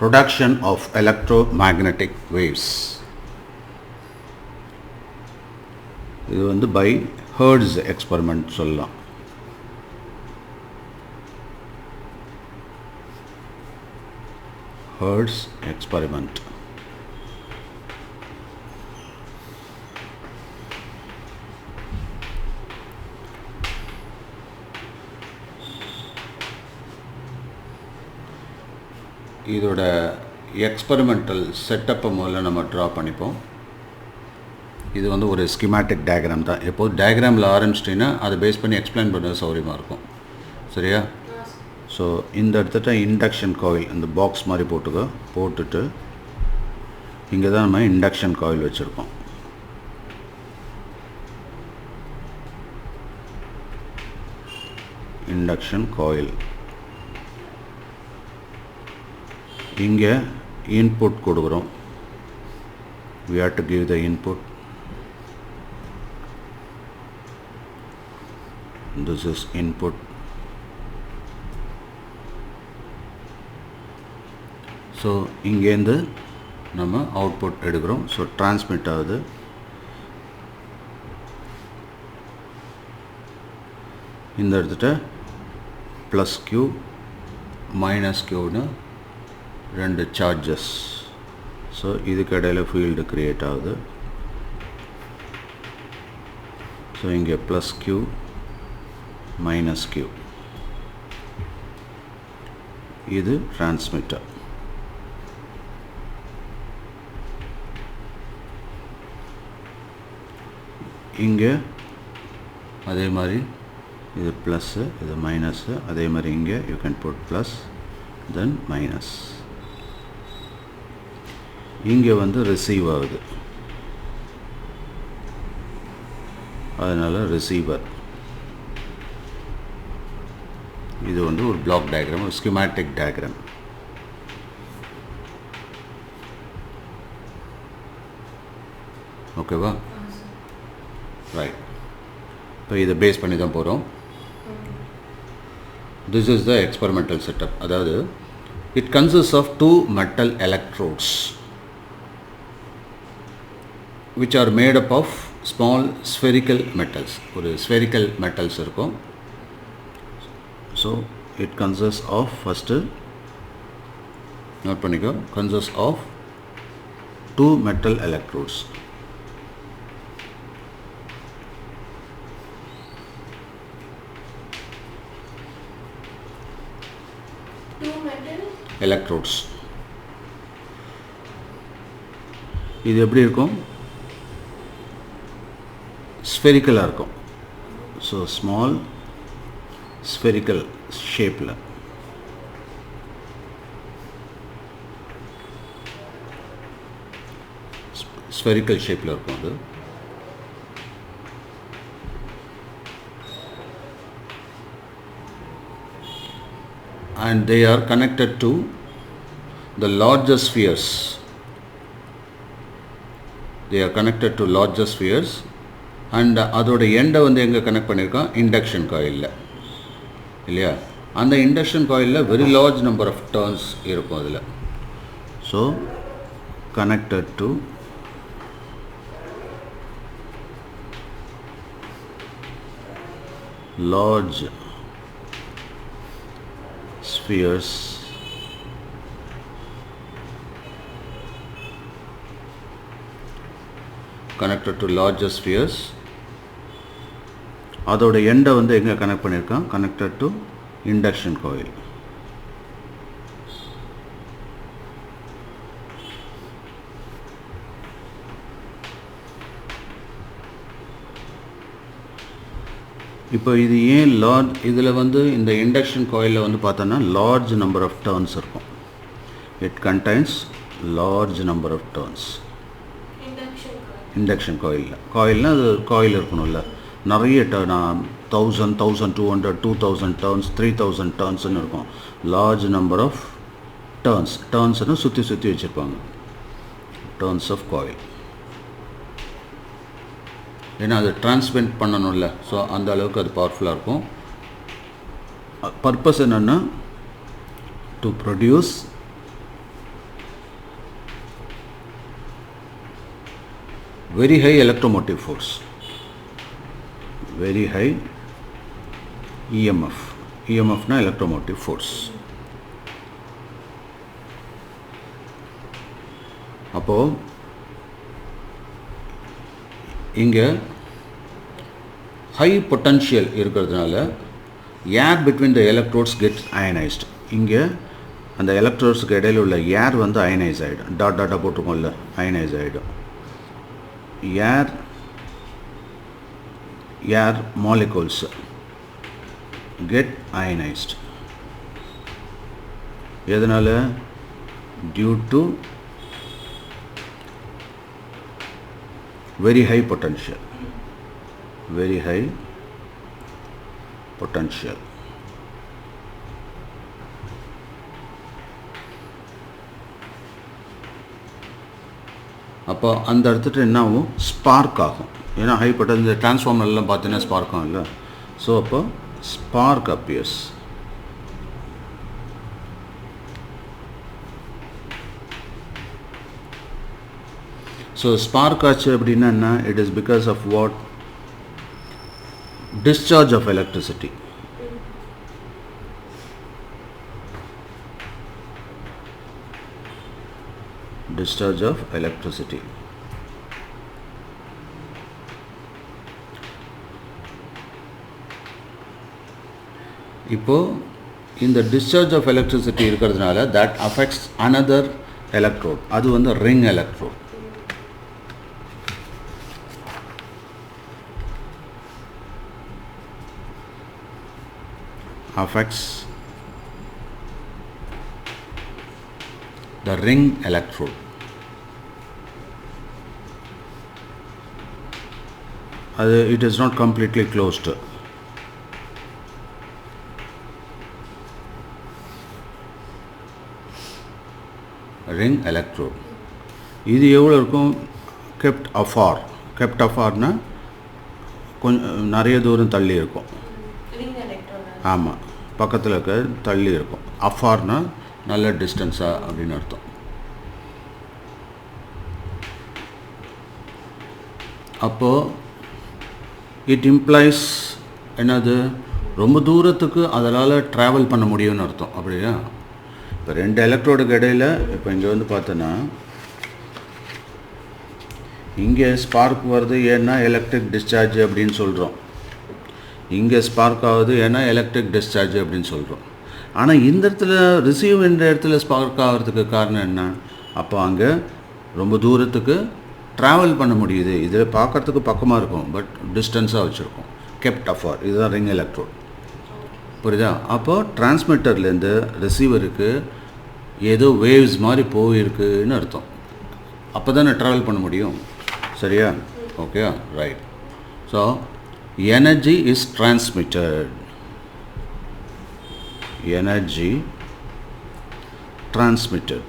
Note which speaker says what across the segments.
Speaker 1: production of electromagnetic waves. இது வந்து by Hertz experiment சொல்லலாம். Hertz experiment. இதோட எக்ஸ்பெரிமெண்டல் செட்டப்பை முதல்ல நம்ம ட்ரா பண்ணிப்போம். இது வந்து ஒரு ஸ்கிமேட்டிக் டயக்ராம் தான். எப்போது டயக்ராமில் ஆரம்பிச்சிட்டிங்கன்னா அதை பேஸ் பண்ணி எக்ஸ்பிளைன் பண்ணுறது சௌரியமாக இருக்கும். சரியா? ஸோ இந்த இடத்துல இண்டக்ஷன் காயில் இந்த பாக்ஸ் மாதிரி போட்டுட்டு இங்கே தான் நம்ம இண்டக்ஷன் காயில் வச்சுருக்கோம். இண்டக்ஷன் காயில் இங்கே இன்புட் கொடுக்குறோம். we have to give the input. This is input. So இங்கேருந்து நம்ம அவுட்புட் எடுக்கிறோம். ஸோ டிரான்ஸ்மிட் ஆகுது. இந்த இடத்துல ப்ளஸ் க்யூ மைனஸ் க்யூன்னு ரெண்டு சார்ஜஸ். ஸோ இதுக்கு இடையில் ஃபீல்டு க்ரியேட் ஆகுது. ஸோ இங்கே ப்ளஸ் க்யூ மைனஸ் க்யூ, இது டிரான்ஸ்மிட்டர். இங்கே அதே மாதிரி இது ப்ளஸ்ஸு இது மைனஸ்ஸு, அதே மாதிரி இங்கே you can put plus then minus. இங்கே வந்து ரிசீவ் ஆகுது, அதனால் ரிசீவர். இது வந்து ஒரு பிளாக் டயக்ராம், ஒரு ஸ்கிமேட்டிக் டயக்ராம். ஓகேவா? ரைட். இப்போ இதை பேஸ் பண்ணி தான் போகிறோம். This is the experimental setup. அதாவது it consists of two metal electrodes which are made up of small spherical metals. ஒரு spherical metals இருக்கும். So it consists of, first note பண்ணிக்கோ, consists of two metal electrodes. Electrodes. இது எப்படி இருக்கும்? ஸ்பெரிக்கலாக இருக்கும். So small spherical ஷேப்பில். Spherical ஷேப்பில் இருக்கும் அது. And they are connected to the larger spheres. They are connected to larger spheres and அதோட எண்டை வந்து எங்கே கனெக்ட் பண்ணியிருக்கோம்? இண்டக்ஷன் காயிலில், இல்லையா? அந்த இண்டக்ஷன் காயிலில் very large number of turns இருக்கும் அதில். So connected to large spheres connected to larger spheres. அதோட எண்டை வந்து எங்கே கனெக்ட் பண்ணியிருக்கான்? connected to induction coil. இப்போ இது ஏன் லார்ஜ்? இதில் வந்து இந்த இண்டக்ஷன் காயிலில் வந்து பார்த்தோன்னா லார்ஜ் நம்பர் ஆஃப் டர்ன்ஸ் இருக்கும். It contains large number of turns. Induction காயில்னால் அது காயில் இருக்கணும்ல, நிறைய டர்ன் 1000, 1200, 2000 டர்ன்ஸ், 3000 டர்ன்ஸ்னு இருக்கும். லார்ஜ் நம்பர் ஆஃப் டர்ன்ஸ்னால் சுற்றி வச்சுருப்பாங்க. Turns of coil. ஏன்னா அது டிரான்ஸ்மிட் பண்ணணும்ல, ஸோ அந்த அளவுக்கு அது பவர்ஃபுல்லாக இருக்கும். பர்பஸ் என்னென்னா to produce very high electromotive force, very high EMF na electromotive force. அப்போ இங்க high potential இருக்கிறதுனால air between the electrodes gets ionized. இங்க அந்த எலக்ட்ரோட்ஸ்க்கு இடையில உள்ள ஏர் வந்து அயனைஸ் ஆகிடும். டாட்டாக போட்டுக்கோம்ல, அயனைஸ் ஆகிடும். Air molecules get ionised. எதனால்? Due to very high potential. அப்போ அந்த இடத்துல என்ன ஆகும்? ஸ்பார்க் ஆகும். ஏன்னா ஹை பொட்டன்ஷியல் டிரான்ஸ்ஃபார்மர்லாம் பார்த்தீங்கன்னா ஸ்பார்க் ஆகும் இல்லை. ஸோ அப்போ ஸ்பார்க் அப்பியர்ஸ். ஸோ ஸ்பார்க் ஆச்சு அப்படின்னா என்ன? It is because of what? Discharge of electricity. Discharge of electricity. இப்போ இந்த discharge of electricity இருக்கிறதுனால that affects another electrode. அது வந்து ring electrode. Affects the ring electrode. It is not completely closed. Ring electrode. இது எவ்வளோ இருக்கும்? kept afar. kept afarனா கொஞ்சம் நிறைய தூரம் தள்ளி இருக்கும். ஆமாம், பக்கத்தில் இருக்க தள்ளி இருக்கும். அஃபார்னா நல்ல டிஸ்டன்ஸாக அப்படின்னு அர்த்தம். அப்போது இட் இம்ப்ளைஸ் என்னது? ரொம்ப தூரத்துக்கு அதனால் ட்ராவல் பண்ண முடியும்னு அர்த்தம். அப்படியா? இப்போ ரெண்டு எலக்ட்ரோடுக்கு இடையில் இப்போ இங்கே வந்து பார்த்தோன்னா இங்கே ஸ்பார்க் வருது ஏன்னா எலக்ட்ரிக் டிஸ்சார்ஜ் அப்படின்னு சொல்கிறோம். இங்கே ஸ்பார்க் ஆகுது ஏன்னா எலக்ட்ரிக் டிஸ்சார்ஜ் அப்படின்னு சொல்கிறோம். ஆனால் இந்த இடத்துல ரிசீவ் என்ற இடத்துல ஸ்பார்க் ஆகிறதுக்கு காரணம் என்ன? அப்போ அங்கே ரொம்ப தூரத்துக்கு ட்ராவல் பண்ண முடியுது. இதில் பார்க்குறதுக்கு பக்கமாக இருக்கும், பட் டிஸ்டன்ஸாக வச்சுருக்கோம். கெப்ட் அஃபார். இதுதான் ரிங் எலக்ட்ரோட். புரியுதா? அப்போது டிரான்ஸ்மிட்டர்லேருந்து ரிசீவருக்கு ஏதோ வேவ்ஸ் மாதிரி போயிருக்குன்னு அர்த்தம். அப்போ தானே ட்ராவல் பண்ண முடியும். சரியா? Okay, right. So energy is transmitted. Energy transmitted.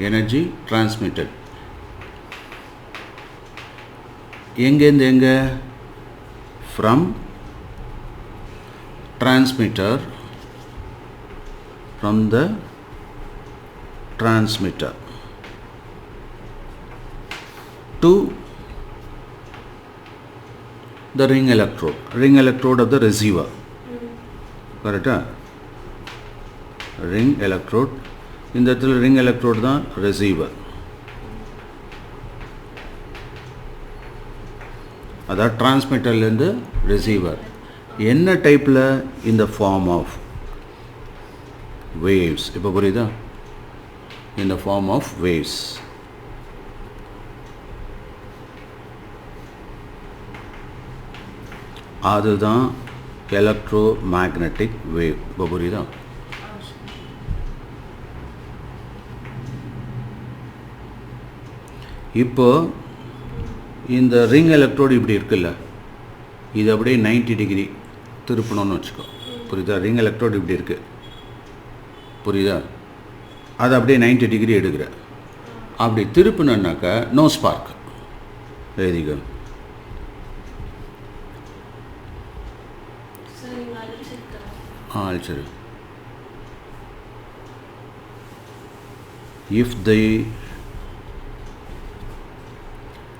Speaker 1: Energy transmitted. எங்கேருந்து எங்கே? From transmitter, from the transmitter to the ring electrode of the receiver. Correct? Ring electrode. இந்த இடத்துல ring electrode தான் receiver. அதான் டிரான்ஸ்மிட்டர்லேருந்து ரிசீவர். என்ன டைப்பில்? இந்த ஃபார்ம் ஆஃப் வேவ்ஸ். இப்போ புரியுதா? இந்த ஃபார்ம் ஆஃப் வேவ்ஸ். அதுதான் எலக்ட்ரோமேக்னெட்டிக் வேவ். இப்போ புரியுதா? இப்போ இந்த ரிங் எலக்ட்ரோடு இப்படி இருக்குல்ல, இது அப்படியே 90 டிகிரி திருப்பணும்னு வச்சுக்கோ. புரியுதா? ரிங் எலக்ட்ரோடு இப்படி இருக்குது, புரியுதா? அது அப்படியே 90 டிகிரி எடுக்கிற. அப்படி திருப்பினாக்கா நோ ஸ்பார்க். எழுதிக்க. அழிச்சிரு. if the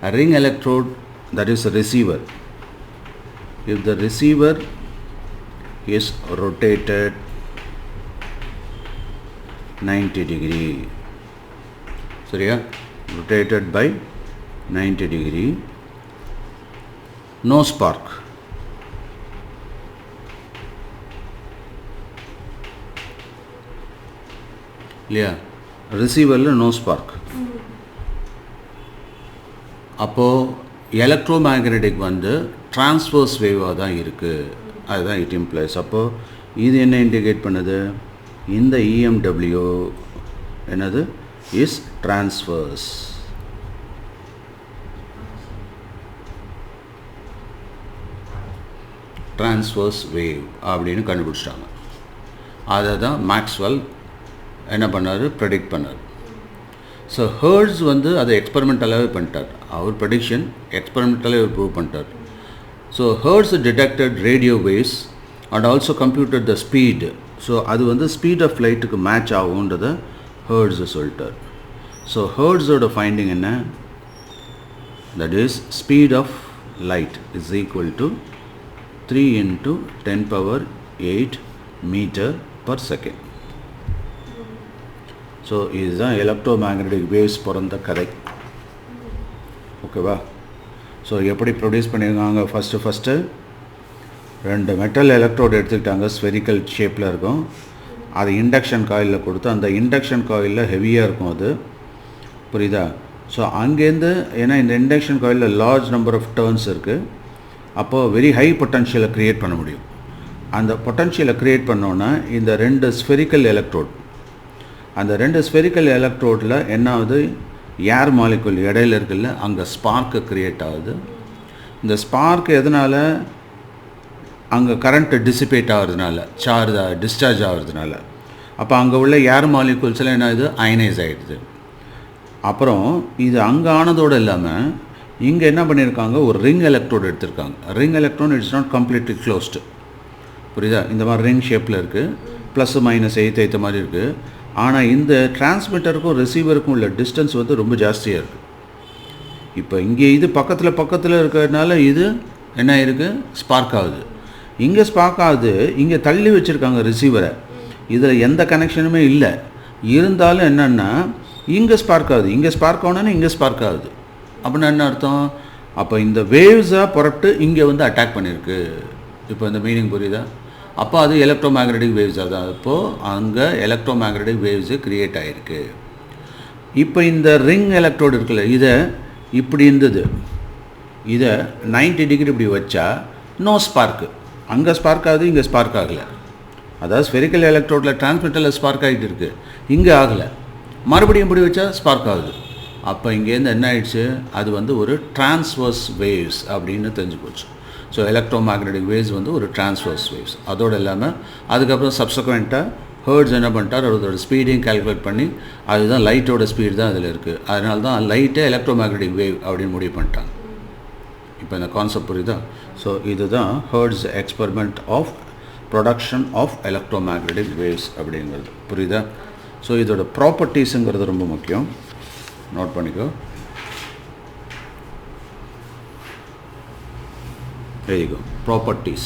Speaker 1: ring electrode, that is a receiver, if the receiver is rotated 90 degree, rotated by 90 degree, no spark. Receiver no spark. அப்போ electromagnetic வந்து transverse wave தான் இருக்கு, அதுதான் it implies. அப்போ இது என்ன இண்டிகேட் பண்ணுது? இந்த EMW என்னது is transverse. transverse wave அப்படின்னு கண்டுபிடிச்சிட்டாங்க. அதை தான் மேக்ஸ்வெல் என்ன பண்ணார், ப்ரெடிக்ட் பண்ணார். ஸோ ஹெர்ட்ஸ் வந்து அதை எக்ஸ்பெரிமெண்டலாகவே பண்ணிட்டார். அவர் ப்ரெடிக்ஷன் எக்ஸ்பெரிமெண்டலாகவே ப்ரூவ் பண்ணிட்டார். So Hertz detected radio waves and also computed the speed. So அது வந்து ஸ்பீட் ஆஃப் லைட்டுக்கு மேட்ச் ஆகுன்றதை ஹெர்ட்ஸ் சொல்லிட்டார். ஸோ ஹெர்ட்ஸோட ஃபைண்டிங் என்ன? That is speed of light is equal to 3 into 10 power 8 meter per second. So இதுதான் electromagnetic waves பிறந்த கதை. ஓகேவா? ஸோ எப்படி ப்ரொடியூஸ் பண்ணியிருக்காங்க? ஃபஸ்ட்டு 2 மெட்டல் எலக்ட்ரோடு எடுத்துக்கிட்டாங்க, ஸ்பெரிக்கல் ஷேப்பில் இருக்கும். அது இண்டக்ஷன் காயிலில் கொடுத்து, அந்த இண்டக்ஷன் காயிலில் ஹெவியாக இருக்கும் அது, புரியுதா? ஸோ அங்கேருந்து, ஏன்னா இந்த இண்டக்ஷன் காயிலில் லார்ஜ் நம்பர் ஆஃப் டர்ன்ஸ் இருக்குது, அப்போது வெரி ஹை பொட்டன்ஷியலை க்ரியேட் பண்ண முடியும். அந்த பொட்டன்ஷியலை க்ரியேட் பண்ணோன்னா இந்த 2 ஸ்பெரிக்கல் எலக்ட்ரோட், அந்த 2 ஸ்பெரிக்கல் எலக்ட்ரோடில் என்ன ஆகுது? ஏர் மாலிகுல் இடையில இருக்குல்ல, அங்கே ஸ்பார்க்கு க்ரியேட் ஆகுது. இந்த ஸ்பார்க் எதனால்? அங்கே கரண்ட்டு டிசிபேட் ஆகிறதுனால, டிஸ்சார்ஜ் ஆகிறதுனால. அப்போ அங்கே உள்ள ஏர் மாலிகுல்ஸ்லாம் என்ன ஆகுது? அயனைஸ் ஆகிடுது. அப்புறம் இது அங்கே ஆனதோடு இல்லாமல் இங்கே என்ன பண்ணியிருக்காங்க? ஒரு ரிங் எலக்ட்ரோடு எடுத்திருக்காங்க. Ring electron it's not completely closed, புரியுதா? இந்த மாதிரி ரிங் ஷேப்பில் இருக்குது, ப்ளஸ் மைனஸ் எய்த்த மாதிரி இருக்குது. ஆனால் இந்த டிரான்ஸ்மிட்டருக்கும் ரிசீவருக்கும் உள்ள டிஸ்டன்ஸ் வந்து ரொம்ப ஜாஸ்தியாக இருக்குது. இப்போ இங்கே இது பக்கத்தில் இருக்கிறதுனால இது என்ன இருக்குது? ஸ்பார்க் ஆகுது. இங்கே ஸ்பார்க் ஆகுது, இங்கே தள்ளி வச்சுருக்காங்க ரிசீவரை, இதில் எந்த கனெக்ஷனுமே இல்லை. இருந்தாலும் என்னென்னா இங்கே ஸ்பார்க் ஆகுது, இங்கே ஸ்பார்க் ஆகணுன்னா இங்கே ஸ்பார்க் ஆகுது. அப்படின்னா என்ன அர்த்தம்? அப்போ இந்த வேவ்ஸாக புறப்பட்டு இங்கே வந்து அட்டாக் பண்ணியிருக்கு. இப்போ இந்த மீனிங் புரியுதா? அப்போ அது எலக்ட்ரோமேக்னெட்டிக் வேவ்ஸாக தான். இப்போது அங்கே எலக்ட்ரோமேக்னெட்டிக் வேவ்ஸு க்ரியேட் ஆகிருக்கு. இப்போ இந்த ரிங் எலக்ட்ரோடு இருக்குல்ல, இதை இப்படி இருந்தது, இதை 90 டிகிரி இப்படி வச்சா நோ ஸ்பார்க்கு. அங்கே ஸ்பார்க் ஆகுது, இங்கே ஸ்பார்க் ஆகலை. அதாவது ஸ்பெரிக்கல் எலக்ட்ரோடில் டிரான்ஸ்மிட்டரில் ஸ்பார்க் ஆகிட்டு இருக்குது, இங்கே ஆகலை. மறுபடியும் இப்படி வச்சா ஸ்பார்க் ஆகுது. அப்போ இங்கேருந்து என்ன ஆயிடுச்சு? அது வந்து ஒரு டிரான்ஸ்வர்ஸ் வேவ்ஸ் அப்படின்னு தெரிஞ்சு போச்சு. ஸோ எலக்ட்ரோமேக்னெட்டிக் வேவ்ஸ் வந்து ஒரு டிரான்ஸ்வர்ஸ் வேவ்ஸ். அதோடு இல்லாமல் அதுக்கப்புறம் சப்சக்வெண்ட்டாக ஹெர்ட்ஸ் என்ன பண்ணிட்டார்? அதோட ஸ்பீடையும் கால்குலேட் பண்ணி, அதுதான் லைட்டோட ஸ்பீடு தான் அதில் இருக்குது, அதனால தான் லைட்டே எலக்ட்ரோமேக்னெட்டிக் வேவ் அப்படின்னு முடிவு பண்ணிட்டாங்க. இப்போ இந்த கான்செப்ட் புரியுதா? ஸோ இதுதான் Hertz experiment of production of electromagnetic waves அப்படிங்கிறது, புரியுதா? ஸோ இதோட ப்ராப்பர்ட்டிஸுங்கிறது ரொம்ப முக்கியம், நோட் பண்ணிக்கோ. There you go. Properties.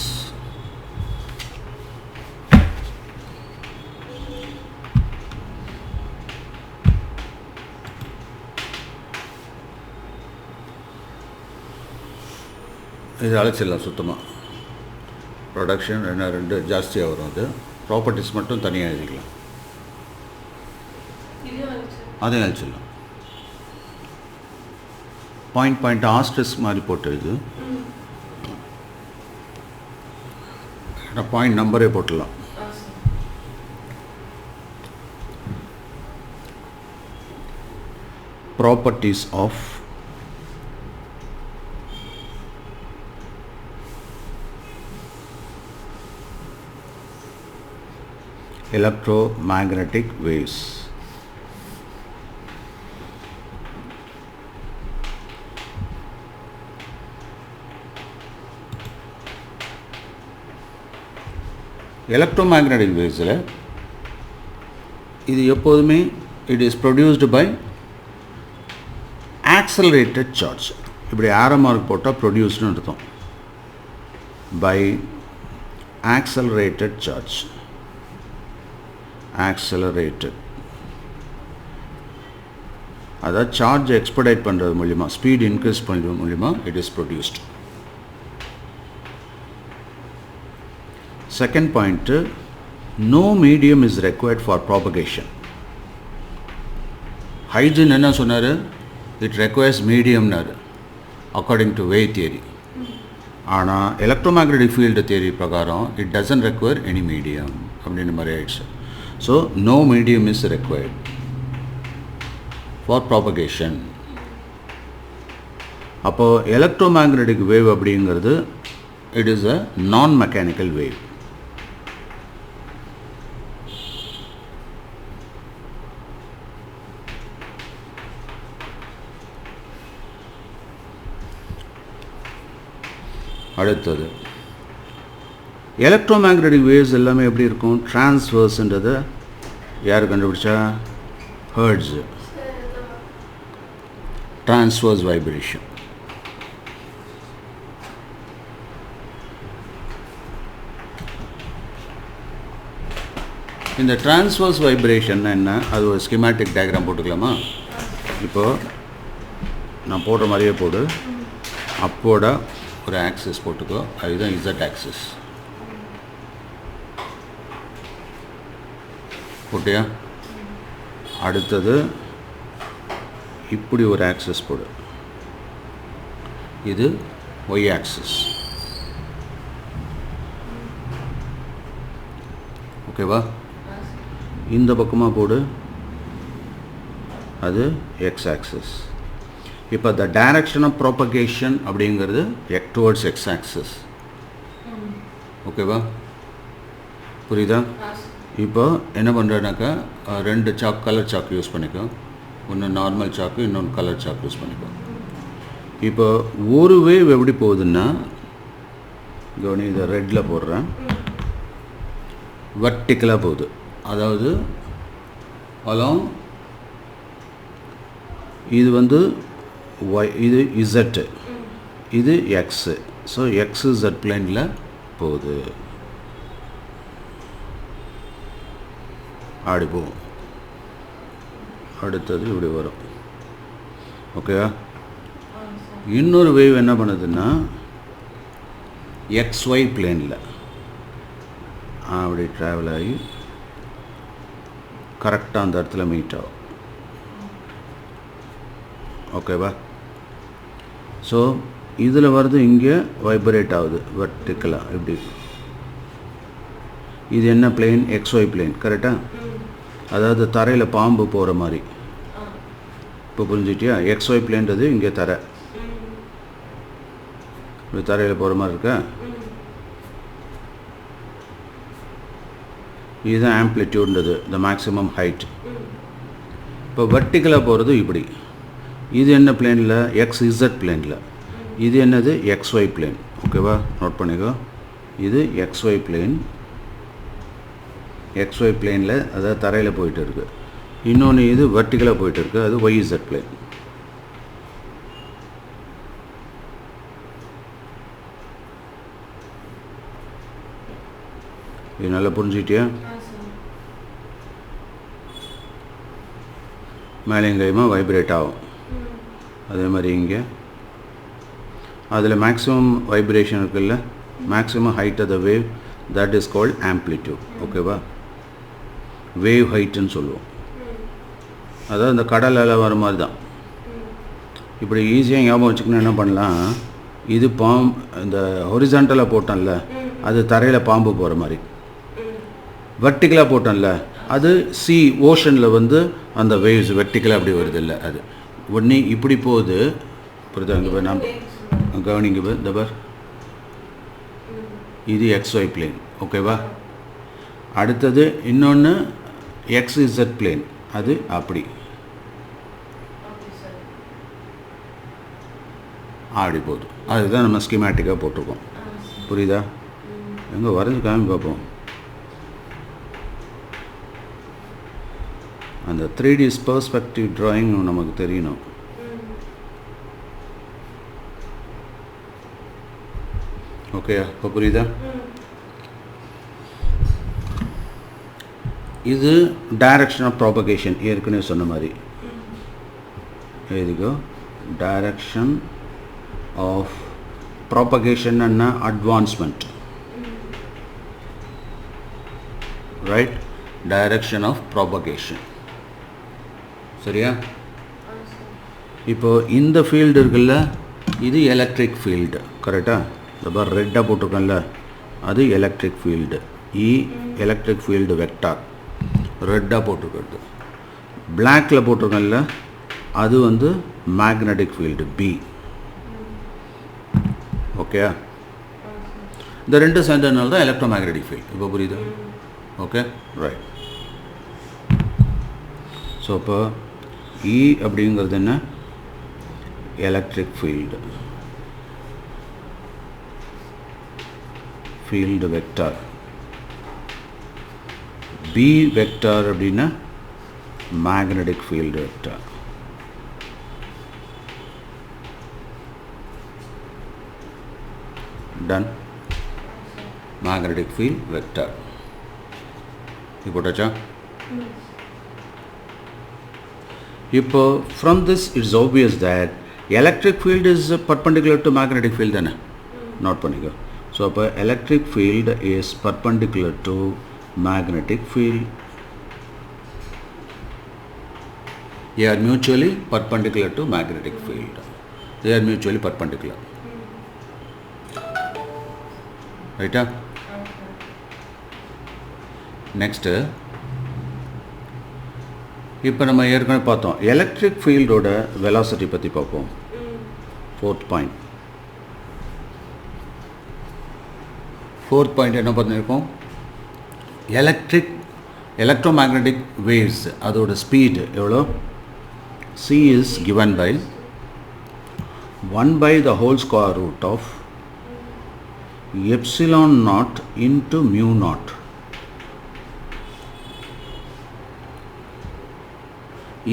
Speaker 1: இது அழைச்சிடலாம் சுத்தமாக. ப்ரொடக்ஷன் என்ன 2 ஜாஸ்தியாக வரும், அது ப்ராப்பர்ட்டிஸ் மட்டும் தனியாக எழுதிக்கலாம், அதையும் அழைச்சிடலாம். பாயிண்ட் ஆஸ்டர்ஸ் மாதிரி போட்டு இது பாயிண்ட் நம்பரே போட்டுடலாம். Properties of electromagnetic waves. Electromagnetic வேவ்ஸில் இது எப்போதுமே it is produced by accelerated charge. இப்படி arrow mark போட்டால் produced அர்த்தம். By accelerated charge. Accelerated. அதாவது சார்ஜ் எக்ஸ்பெடைட் பண்ணுறது மூலிமா, ஸ்பீட் இன்க்ரீஸ் பண்ணுறது மூலிமா it is produced. Second point, no medium is required for propagation. Hydrogen என்ன சொன்னார்? It requires medium according to Wave theory. ஆனால் எலக்ட்ரோமேக்னெட்டிக் ஃபீல்டு தியரி பிரகாரம் it doesn't require any medium அப்படின்ற மாதிரி ஆயிடுச்சு. So no medium is required for propagation. அப்போ electromagnetic wave அப்படிங்கிறது it is a non-mechanical wave. அடுத்தது எலக்ட்ரோமேக்னெட்டிக் வேவ்ஸ் எல்லாமே எப்படி இருக்கும்? டிரான்ஸ்வர்ஸ்ன்றதை யார் கண்டுபிடிச்சா? ஹெர்ட்ஸ். Transverse vibration. இந்த டிரான்ஸ்வர்ஸ் வைப்ரேஷன் என்ன? அது ஒரு ஸ்கிமேட்டிக் டயக்ராம் போட்டுக்கலாமா? இப்போது நான் போடுற மாதிரியே போடு. அப்போட ஒரு ஆக்சிஸ் போட்டுக்கோ, அதுதான் இசட் ஆக்சிஸ். போட்டியா? அடுத்தது இப்படி ஒரு ஆக்சிஸ் போடு, இது ஒய் ஆக்சிஸ். ஓகேவா? இந்த பக்கமாக போடு, அது எக்ஸ் ஆக்சிஸ். இப்போ the direction of propagation அப்படிங்கிறது towards x axis. ஓகேவா? புரியுதா? இப்போ என்ன பண்ணுறேன்னாக்கா, ரெண்டு சாக், கலர் சாக் யூஸ் பண்ணிக்கோ. ஒன்று நார்மல் சாக்கு, இன்னொன்று கலர் சாக் யூஸ் பண்ணிக்கோ. இப்போ ஒரு வேவ் எப்படி போகுதுன்னா, கவனி, இதை ரெட்டில் போடுறேன், வெர்டிக்கலாக போகுது. அதாவது அலாங் இது வந்து y, இது z, இது x. ஸோ x z பிளேனில் போகுது. ஆடி போகும். அடுத்தது இப்படி வரும். ஓகேவா? இன்னொரு வேவ் என்ன பண்ணுதுன்னா xy பிளேனில் அப்படி ட்ராவல் ஆகி கரெக்டாக அந்த இடத்துல மீட் ஆகும். ஓகேவா? ஸோ இதில் வருது, இங்கே வைப்ரேட் ஆகுது வெர்டிக்கலாக. இப்படி இது என்ன பிளேன்? XY plane. கரெக்டாக? அதாவது தரையில் பாம்பு போகிற மாதிரி. இப்போ புரிஞ்சுட்டியா? XY பிளேன்றது இங்கே தரை, இப்படி தரையில் போகிற மாதிரி இருக்கா? இதுதான் ஆம்ப்ளிடியூட்ன்றது, த மேக்ஸிமம் ஹைட். இப்போ வெர்டிக்கலாக போகிறது இப்படி. இது என்ன பிளேனில்? XZ பிளேனில். இது என்னது? XY plane. ஓகேவா? நோட் பண்ணிக்கோ. இது XY பிளேன். XY பிளேனில், அதாவது தரையில் போயிட்டு இருக்குது. இன்னொன்று இது வெர்டிக்கலாக போயிட்டு இருக்குது, அது YZ பிளேன். இது நல்லா புரிஞ்சுக்கிட்டியா? மேலேங்கையுமா வைப்ரேட் ஆகும். அதே மாதிரி இங்கே அதில் மேக்ஸிமம் வைப்ரேஷன் இருக்குல்ல, maximum height of the wave, that is called amplitude. ஓகேவா? வேவ் ஹைட்டுன்னு சொல்லுவோம். அதாவது இந்த கடல் அலை வர மாதிரி தான். இப்படி ஈஸியாக ஞாபகம் வச்சுக்கணும். என்ன பண்ணலாம், இது இந்த ஹொரிசாண்டலாக போட்டோம்ல, அது தரையில் பாம்பு போகிற மாதிரி. வெர்டிக்கலாக போட்டோம்ல, அது ஓஷனில் வந்து அந்த வேவ்ஸ் வெர்டிக்கலாக அப்படி வருது இல்லை, அது உடனே இப்படி போகுது. புரியுதா? அங்கே போய் நான் கவனிங்க, இந்த பார், இது XY பிளேன். ஓகேவா? அடுத்தது இன்னொன்று XZ பிளேன், அது அப்படி ஆடி போகுது. அதுதான் நம்ம ஸ்கீமேட்டிக்காக போட்டிருக்கோம். புரியுதா? எங்கே வரைஞ்சி காமி பார்ப்போம். அந்த 3D perspective drawing நமக்கு தெரியணும். ஓகே, இப்போ புரியுதா? இது டைரக்ஷன் ஆஃப் ப்ராபகேஷன், ஏற்கனவே சொன்ன மாதிரி. இதுக்கு direction of propagation and advancement, right? Direction of propagation, சரியா? இப்போ இந்த ஃபீல்டு இருக்குல்ல, இது எலக்ட்ரிக் ஃபீல்டு, கரெக்டாக? இந்த பார் ரெட்டாக போட்டிருக்கோம்ல, அது electric field. Electric field vector ரெட்டாக போட்டிருக்கிறது. பிளாக்கில் போட்டிருக்கோம்ல, அது வந்து மேக்னெட்டிக் ஃபீல்டு பி. ஓகே, இந்த ரெண்டு சேர்ந்ததுனால தான் எலக்ட்ரோமேக்னெட்டிக் ஃபீல்டு. இப்போ புரியுது? Okay, right. ஸோ இப்போ இ அப்படிங்கிறது என்ன? Electric field, field vector. B vector அப்படின்னா magnetic field vector. Done. Magnetic field vector போட்டாச்சா? இப்போ from this it's obvious that electric field is perpendicular to magnetic field தானே? Note பண்ணிக்கோ. ஸோ அப்போ electric field is perpendicular to magnetic field. They are mutually perpendicular to magnetic field. They are mutually perpendicular. Right? Next, இப்போ நம்ம ஏற்கனவே பார்த்தோம் electric ஃபீல்டோட velocity பற்றி பார்ப்போம். Fourth point என்ன பண்ணியிருக்கோம்? எலக்ட்ரோமேக்னெட்டிக் வேவ்ஸ் அதோட ஸ்பீடு எவ்வளோ? c is given by 1 by the whole square root of epsilon naught into mu naught.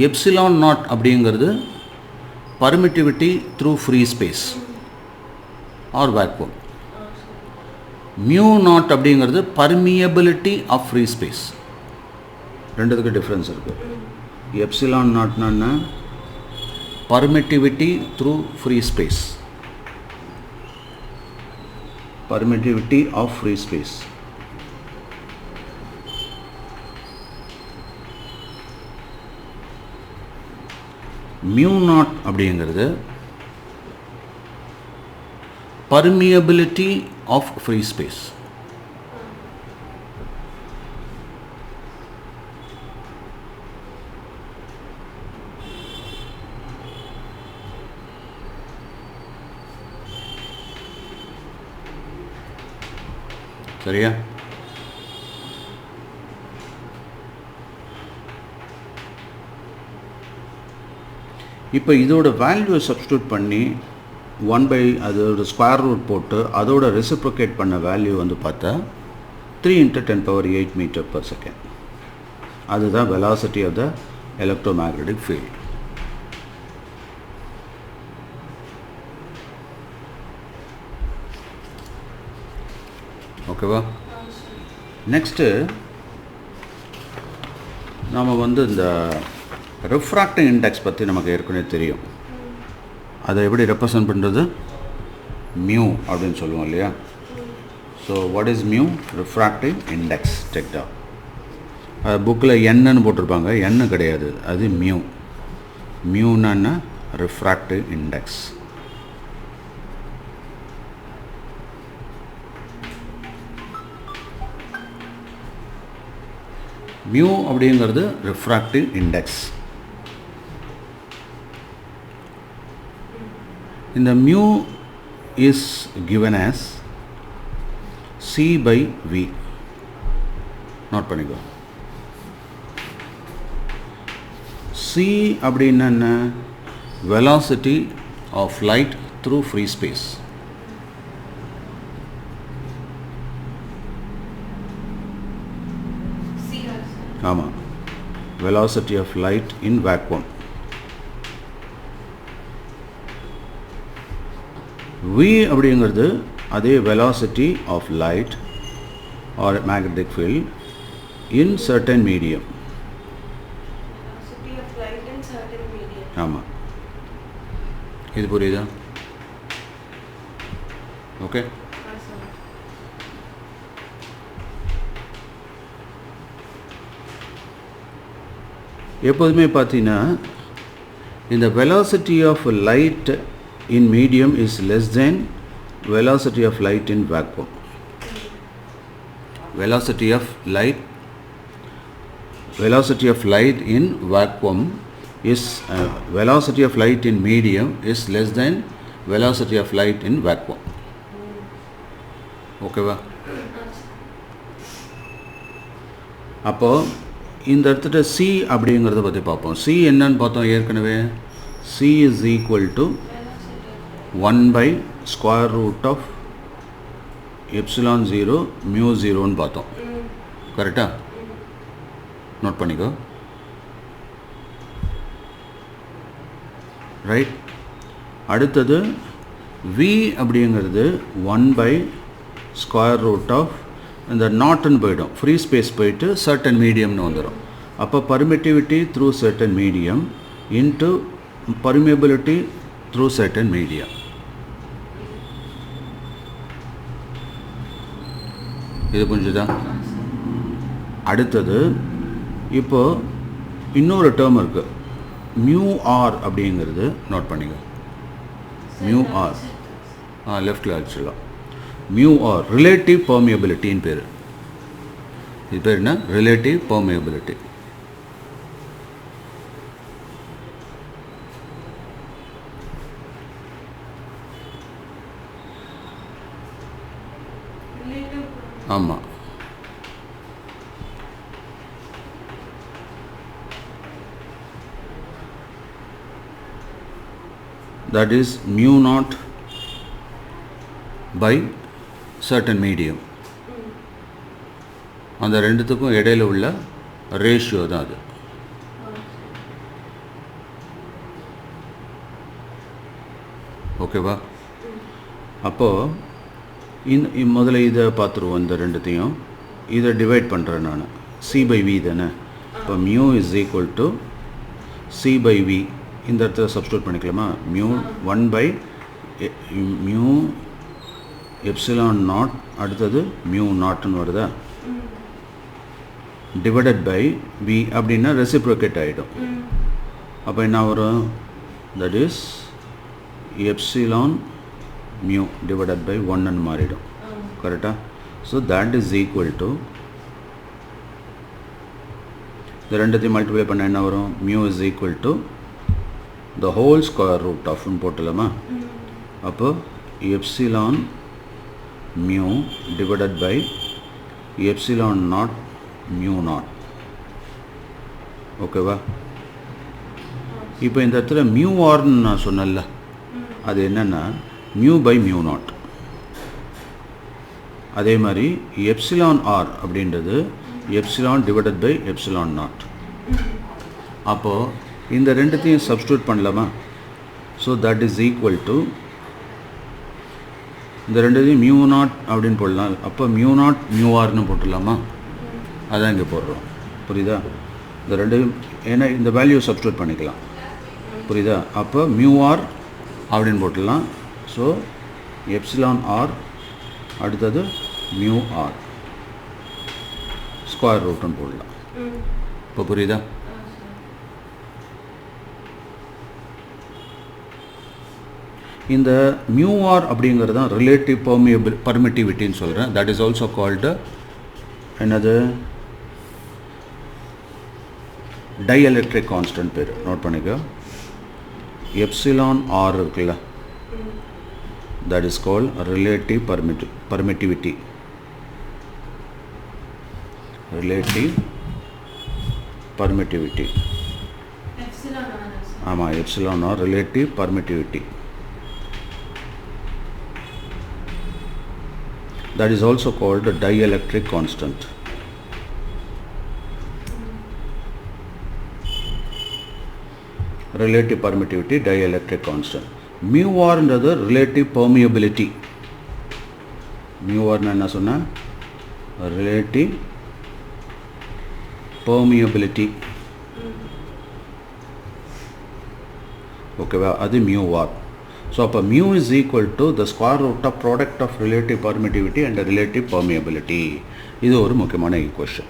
Speaker 1: Epsilon naught அப்படிங்கிறது permittivity through free space or vacuum. Mu naught அப்படிங்கிறது permeability of free space. ரெண்டுத்துக்கு difference இருக்குது. Epsilon நாட்னா permittivity through free space, permittivity of free space. Mu naught அப்படிங்கிறது permeability of free space. சரியா? இப்போ இதோட வேல்யூவை சப்ஸ்டியூட் பண்ணி 1 by அதோட ஸ்கொயர் ரூட் போட்டு அதோட ரெசிப்ரோகேட் பண்ண வேல்யூ வந்து பார்த்தா 3 × 10⁸ மீட்டர்/செகண்ட். அதுதான் velocity of the electromagnetic field. ஓகேவா? நெக்ஸ்ட்டு நாம் வந்து இந்த ரிஃப்ராக்டிங் இண்டெக்ஸ் பற்றி நமக்கு ஏற்கனவே தெரியும். அதை எப்படி ரெப்ரசன்ட் பண்ணுறது? மியூ அப்படின்னு சொல்லுவோம் இல்லையா? So what is mu? Refracting index. டெக்டா அது புக்கில் என்னன்னு போட்டிருப்பாங்க, என்ன கிடையாது, அது மியூ. மியூன்னா ரிஃப்ராக்டிவ் இண்டெக்ஸ். மியூ அப்படிங்கிறது ரிஃப்ராக்டிவ் இண்டெக்ஸ். இந்த mu is given as c by v. Note பண்ணிக்கோ. c அப்படின்னா என்ன? velocity of light through free space. ஆமாம், velocity of light in vacuum. V அப்படிங்கிறது அதே velocity of light or magnetic field in certain medium.
Speaker 2: Velocity of light in certain medium.
Speaker 1: ஆமாம், இது புரியுதா? Okay. எப்போதுமே பார்த்தீங்கன்னா இந்த velocity of light in medium is less than velocity of light in vacuum. Velocity of light in vacuum is velocity of light in medium is less than velocity of light in vacuum. ஓகேவா? அப்போ இந்த இடத்துல C அப்படிங்கிறத பற்றி பார்ப்போம். C என்னன்னு பார்த்தோம் ஏற்கனவே. C is equal to 1 by square root of epsilon 0 mu 0ன்னு பார்த்தோம். கரெக்டா? நோட் பண்ணிக்கோ. ரைட். அடுத்தது V அப்படிங்கிறது 1 by square root of இந்த நாட்னு போயிடும், ஃப்ரீ ஸ்பேஸ் போயிட்டு சர்டன் மீடியம்னு வந்துடும். அப்போ permittivity through certain medium into permeability through certain medium. இது புரிஞ்சுதா? அடுத்தது இப்போது இன்னொரு டேர்ம் இருக்குது, மியூ ஆர் அப்படிங்கிறது நோட் பண்ணிக்க. மியூ ஆர் லெஃப்டில் அடிச்சிடலாம். மியூ ஆர் ரிலேட்டிவ் பெர்மியபிலிட்டின்னு பேர். இது பேர் என்ன? Relative permeability. ஆமாம். that is mu naught by certain medium. அந்த ரெண்டுத்துக்கும் இடையில உள்ள ரேஷியோ தான் அது. ஓகேவா? அப்போது முதல்ல இதை பார்த்துருவோம். இந்த ரெண்டுத்தையும் இதை டிவைட் பண்ணுறேன் நான். C by V தானே. இப்போ mu is equal to C by V. இந்த இடத்துல சப்ஸ்டியூட் பண்ணிக்கலாமா? Mu 1 by mu epsilon naught, அடுத்தது மியூ நாட்னு வருதா, டிவைடட் பை V அப்படின்னா ரெசிப்ரோகேட் ஆகிடும். அப்போ என்ன வரும்? That is epsilon mu divided by 1ன்னு மாறிடும். கரெக்டாக? So that is equal to இந்த ரெண்டுத்தையும் மல்டிப்ளை பண்ண என்ன வரும்? Mu is equal to the whole square root of போட்டலாமா? அப்போ epsilon mu divided by epsilon naught mu naught. ஓகேவா? இப்போ இந்த இடத்துல மியூ ஆர்னு நான் சொன்னல, அது என்னென்னா மியூ பை மியூ நாட். அதே மாதிரி எப்சிலான் ஆர் அப்படின்றது epsilon divided by epsilon naught. அப்போது இந்த ரெண்டுத்தையும் சப்ஸ்டியூட் பண்ணலாமா? So that is equal to இந்த ரெண்டுத்தையும் மியூ நாட் அப்படின்னு போடலாம். அப்போ மியூ நாட் மியூ ஆர்னு போட்டுடலாமா? அதான் இங்கே போடுறோம். புரியுதா? இந்த ரெண்டையும் ஏன்னா இந்த வேல்யூ சப்ஸ்டியூட் பண்ணிக்கலாம். புரியுதா? அப்போ மியூ ஆர் அப்படின்னு போட்டுடலாம். ஸோ எப்சிலான் ஆர், அடுத்தது மியூ ஆர் ஸ்கொயர் ரூட்னு போடலாம். இப்போ புரியுதா? இந்த மியூ ஆர் அப்படிங்கிறது தான் ரிலேட்டிவ் பர்மிட்டிவிட்டின்னு சொல்கிறேன். தட் இஸ் ஆல்சோ கால்டு என்னது? டைஎலக்ட்ரிக் கான்ஸ்டன்ட் பேர். நோட் பண்ணிக்கோ. எப்சிலான் ஆர் இருக்குல்ல, that is called relative permittivity. Relative permittivity.
Speaker 2: Epsilon R.
Speaker 1: ஆமாம், epsilon or relative permittivity. That is also called a dielectric constant. relative permittivity, dielectric constant. Mu r ன்றது relative permeability. Mu r னா என்ன சொன்னா relative permeability. ஓகேவா, அது mu r. So அப்போ mu is equal to the square root of product of relative permittivity and relative permeability. இது ஒரு முக்கியமான ஈக்குவேஷன்.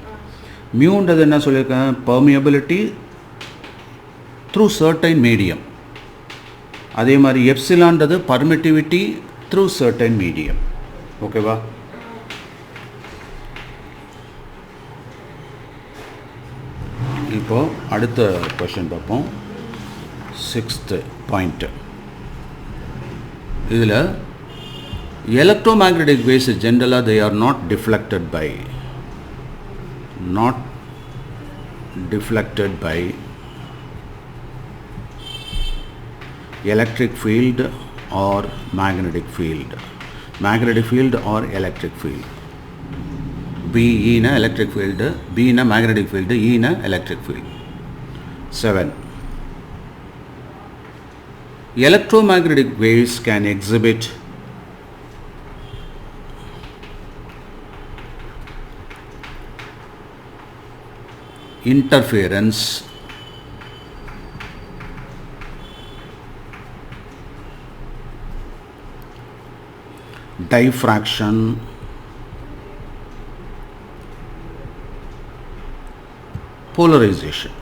Speaker 1: மியூன்றது என்ன சொல்லியிருக்கேன், permeability through certain medium. அதே மாதிரி எப்சிலான்றது permittivity through certain medium. ஓகேவா, இப்போ அடுத்த கொஸ்டின் பார்ப்போம். 6th point. இதில் electromagnetic waves generally they are not deflected by electric field or magnetic field or electric field. B in a electric field, B in a magnetic field, E in a electric field. 7. Electromagnetic waves can exhibit interference, diffraction, polarization.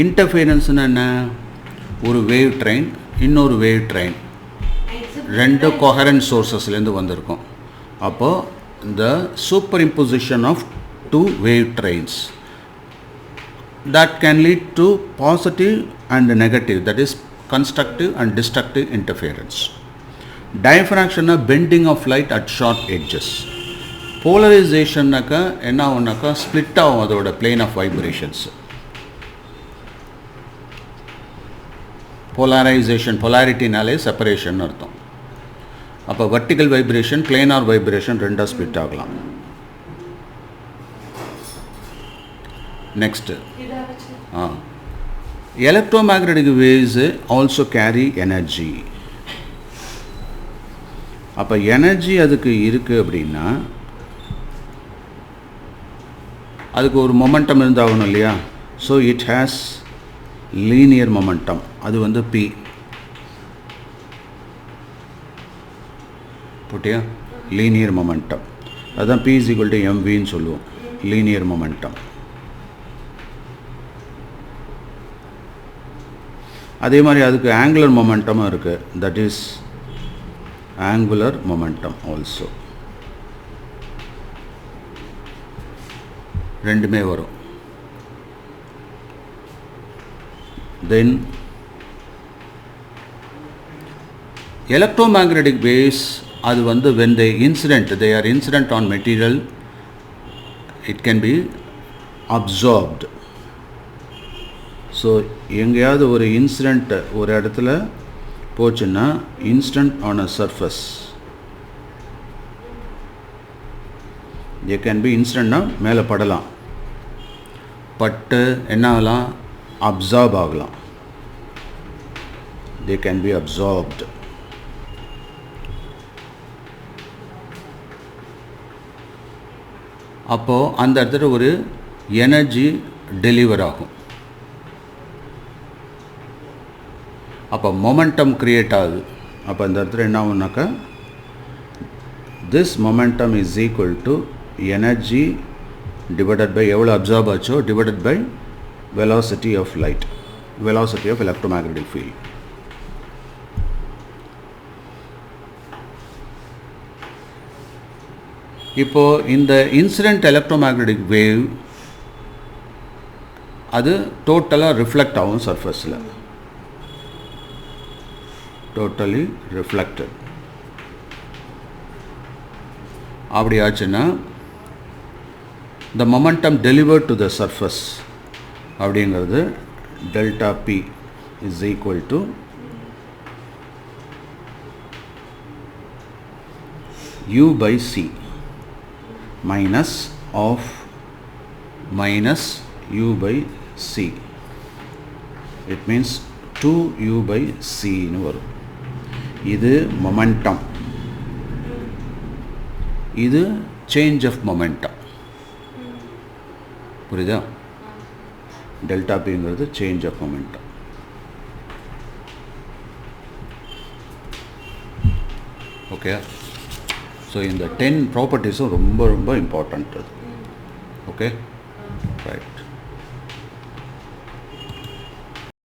Speaker 1: Interference என்ன, ஒரு wave train இன்னொரு wave train ரெண்டு coherent சோர்ஸஸ்லேருந்து வந்திருக்கும். அப்போது இந்த superimposition of two wave trains that can lead to positive and negative, that is constructive and destructive interference. Diffraction is bending of light at sharp edges. Polarization என்ன ஆகும்னாக்கா split ஆகும் அதோட plane of vibrations. Polarization, polarityனாலே separation அர்த்தம். அப்போ vertical vibration, planar vibration ரெண்டாக split ஆகலாம். Next, electromagnetic waves also carry energy. அப்போ energy அதுக்கு இருக்குது அப்படின்னா அதுக்கு ஒரு மொமெண்டம் இருந்தாகணும் இல்லையா. So it has linear momentum, அது வந்து P. போட்டியா, லீனியர் மொமெண்டம், அதுதான் P is equal to mvன்னு சொல்லுவோம், லீனியர் மொமெண்டம். அதே மாதிரி அதுக்கு ஆங்குலர் மொமெண்டமும் இருக்குது, that is angular momentum also. ரெண்டுமே வரும். தென் electromagnetic waves, அது வந்து when they are incident on material, it can be absorbed. So எங்கேயாவது ஒரு இன்சிடெண்ட் ஒரு இடத்துல போச்சுன்னா instant on a surface, they can be இன்ஸ்டன்ட்னா மேலே படலாம், பட்டு என்ன ஆகலாம், அப்சார்ப் ஆகலாம், they can be absorbed. அப்போது அந்த இடத்துல ஒரு எனர்ஜி டெலிவர் ஆகும். அப்போ மொமெண்டம் க்ரியேட் ஆகுது. அப்போ இந்த இடத்துல என்ன ஆகும்னாக்கா this momentum is equal to energy divided by எவ்வளோ அப்சார்ப் ஆச்சோ divided by velocity of light, velocity of electromagnetic field. இப்போது இந்த இன்சிடென்ட் எலக்ட்ரோமேக்னெட்டிக் வேவ் அது டோட்டலாக ரிஃப்ளெக்ட் ஆகும் சர்ஃபஸில், totally reflected. அப்படி ஆச்சுன்னா the momentum delivered to the surface அப்படிங்கிறது delta P is equal to U by C. minus of minus u by c. It means 2u by c னு வரும். இது momentum. இது change of momentum. புரியுதா? delta pங்கிறது change of momentum. Okay. So இந்த 10 ப்ராப்பர்ட்டிஸும் ரொம்ப ரொம்ப important அது. Okay right.